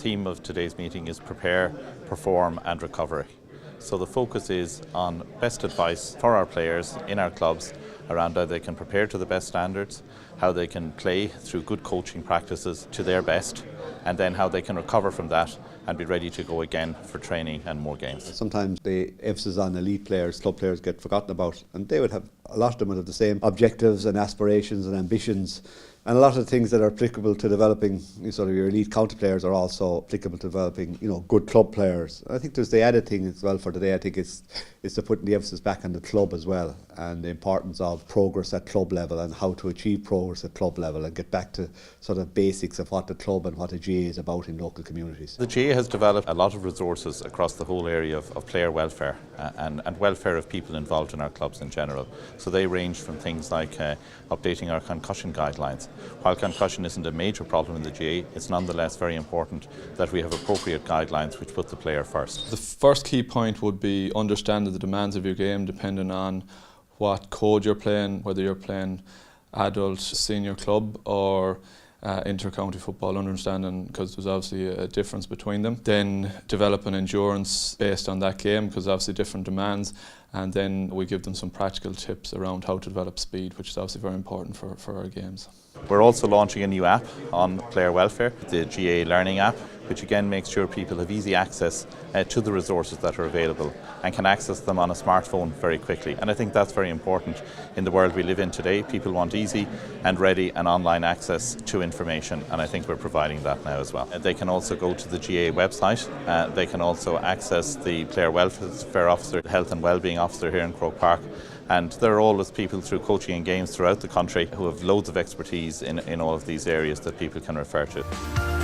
theme of today's meeting is prepare, perform and recovery. So the focus is on best advice for our players in our clubs around how they can prepare to the best standards, how they can play through good coaching practices to their best, and then how they can recover from that and be ready to go again for training and more games. Sometimes the emphasis on elite players, club players get forgotten about, and they would have, a lot of them would have the same objectives and aspirations and ambitions. And a lot of the things that are applicable to developing sort of your elite county players are also applicable to developing, good club players. I think there's the added thing as well for today. I think it's to put the emphasis back on the club as well, and the importance of progress at club level and how to achieve progress at club level and get back to sort of basics of what the club and what the GAA is about in local communities. The GAA has developed a lot of resources across the whole area of player welfare and welfare of people involved in our clubs in general. So they range from things like updating our concussion guidelines. While concussion isn't a major problem in the GAA, it's nonetheless very important that we have appropriate guidelines which put the player first. The first key point would be understanding the demands of your game depending on what code you're playing, whether you're playing adult, senior club or inter-county football, understanding because there's obviously a difference between them. Then develop an endurance based on that game because obviously different demands, and then we give them some practical tips around how to develop speed, which is obviously very important for our games. We're also launching a new app on player welfare, the GAALearning app, which again makes sure people have easy access to the resources that are available and can access them on a smartphone very quickly. And I think that's very important in the world we live in today. People want easy and ready and online access to information, and I think we're providing that now as well. They can also go to the GAA website. They can also access the Player Welfare Officer, Health and Wellbeing Officer here in Croke Park. And there are always people through coaching and games throughout the country who have loads of expertise in all of these areas that people can refer to.